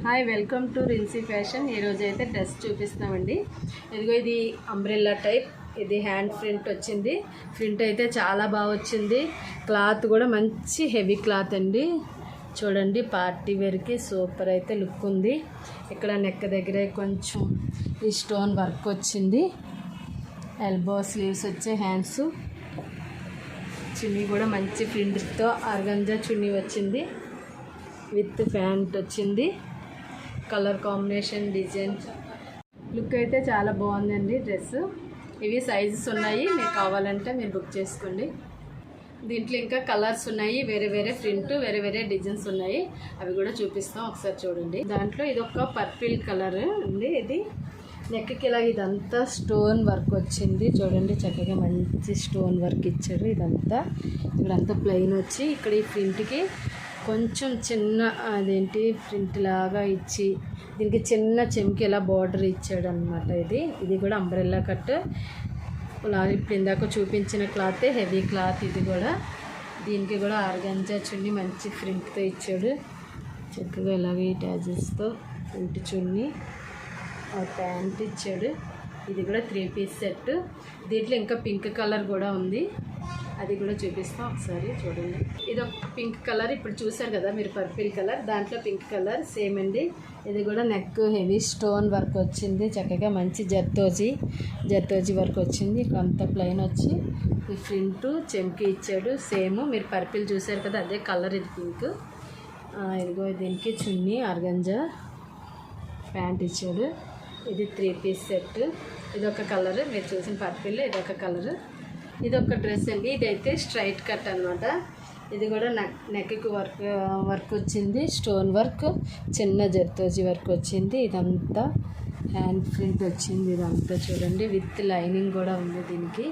Hi, welcome to Rinsi fashion. ఈరోజు అయితే dress చూపిస్తున్నామండి. ఇదిగో ఇది అంబ్రెల్లా టైప్, ఇది హ్యాండ్ ప్రింట్ వచ్చింది. ప్రింట్ అయితే చాలా బాగా వచ్చింది. క్లాత్ కూడా మంచి హెవీ క్లాత్ అండి. చూడండి, పార్టీ వేర్కి సూపర్ అయితే లుక్ ఉంది. ఇక్కడ నెక్ దగ్గర కొంచెం ఈ స్టోన్ వర్క్ వచ్చింది. ఎల్బో స్లీవ్స్ వచ్చే హ్యాండ్స్, చున్నీ కూడా మంచి ప్రింట్తో ఆర్గంజా చున్నీ వచ్చింది. విత్ ప్యాంట్ వచ్చింది. కలర్ కాంబినేషన్, డిజైన్, లుక్ అయితే చాలా బాగుందండి డ్రెస్. ఇవి సైజెస్ ఉన్నాయి, మీకు కావాలంటే మీరు బుక్ చేసుకోండి. దీంట్లో ఇంకా కలర్స్ ఉన్నాయి, వేరే వేరే ప్రింట్, వేరే వేరే డిజైన్స్ ఉన్నాయి. అవి కూడా చూపిస్తాం, ఒకసారి చూడండి. దాంట్లో ఇది ఒక పర్పుల్ కలర్ ఉంది. ఇది నెక్కి ఇలా ఇదంతా స్టోన్ వర్క్ వచ్చింది. చూడండి, చక్కగా మంచి స్టోన్ వర్క్ ఇచ్చాడు. ఇదంతా ఇక్కడంతా ప్లెయిన్ వచ్చి ఇక్కడ ఈ ప్రింట్కి కొంచెం చిన్న అదేంటి ప్రింట్ లాగా ఇచ్చి దీనికి చిన్న చెంకి ఇలా బార్డర్ ఇచ్చాడు అనమాట. ఇది కూడా అంబ్రెల్లా కట్. ఇప్పుడు ఇందాక చూపించిన క్లాత్ హెవీ క్లాత్. ఇది కూడా దీనికి కూడా ఆర్గంజా చున్నీ మంచి ప్రింట్తో ఇచ్చాడు. చక్కగా ఇలాగే ఈ ట్యాజెస్తో ప్రింట్ చున్నీ, ప్యాంట్ ఇచ్చాడు. ఇది కూడా 3 పీస్ సెట్. దీంట్లో ఇంకా పింక్ కలర్ కూడా ఉంది, అది కూడా చూపిస్తాం, ఒకసారి చూడండి. ఇది ఒక పింక్ కలర్, ఇప్పుడు చూసారు కదా మీరు పర్పుల్ కలర్, దాంట్లో పింక్ కలర్ సేమ్ అండి. ఇది కూడా నెక్ హెవీ స్టోన్ వర్క్ వచ్చింది. చక్కగా మంచి జర్దోజీ వర్క్ వచ్చింది. అంత ప్లెయిన్ వచ్చి ఈ ప్రింట్ చెంకి ఇచ్చాడు. సేమ్ మీరు పర్పుల్ చూసారు కదా, అదే కలర్. ఇది పింక్. ఇదిగో దీనికి చున్నీ ఆర్గంజా ప్యాంట్ ఇచ్చాడు. ఇది 3 పీస్ సెట్. ఇదొక కలర్, మీరు చూసిన పర్పుల్. ఇదొక కలర్. ఇది ఒక డ్రెస్ అండి. ఇదైతే స్ట్రైట్ కట్ అనమాట. ఇది కూడా నెక్కి వర్క్ వచ్చింది, స్టోన్ వర్క్, చిన్న జర్దోజీ వర్క్ వచ్చింది. ఇదంతా హ్యాండ్ ప్రింట్ వచ్చింది. ఇదంతా చూడండి, విత్ లైనింగ్ కూడా ఉంది దీనికి.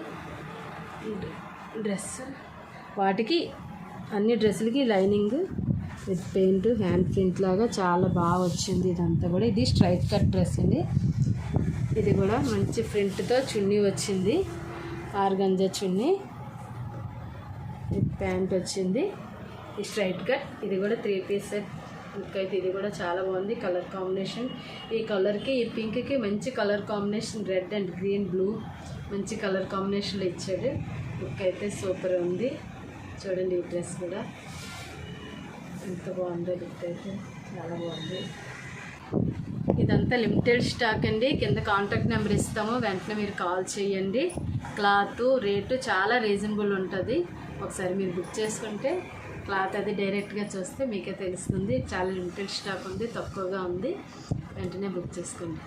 డ్రెస్ వాటికి అన్ని డ్రెస్సులకి lining with paint, hand print లాగా చాలా బాగా వచ్చింది. ఇదంతా కూడా ఇది స్ట్రైట్ కట్ డ్రెస్ అండి. ఇది కూడా మంచి ప్రింట్తో చున్నీ వచ్చింది, ఆర్గంజా చున్నీ, ప్యాంట్ వచ్చింది. ఈ స్ట్రైట్ కట్. ఇది కూడా 3 పీస్ సెట్. అయితే ఇది కూడా చాలా బాగుంది. కలర్ కాంబినేషన్, ఈ కలర్కి ఈ పింక్కి మంచి colour combination, red and green, blue మంచి కలర్ కాంబినేషన్లో ఇచ్చాడు. లుక్ అయితే సూపర్ ఉంది. చూడండి, ఈ డ్రెస్ కూడా ఎంత బాగుందో. లుక్ అయితే చాలా బాగుంది. ఇదంతా లిమిటెడ్ స్టాక్ అండి. కింద కాంటాక్ట్ నెంబర్ ఇస్తాము, వెంటనే మీరు కాల్ చేయండి. క్లాత్ రేటు చాలా రీజనబుల్ ఉంటుంది. ఒకసారి మీరు బుక్ చేసుకుంటే క్లాత్ అది డైరెక్ట్గా చూస్తే మీకే తెలుస్తుంది. చాలా లిమిటెడ్ స్టాక్ ఉంది, తక్కువగా ఉంది. వెంటనే బుక్ చేసుకోండి.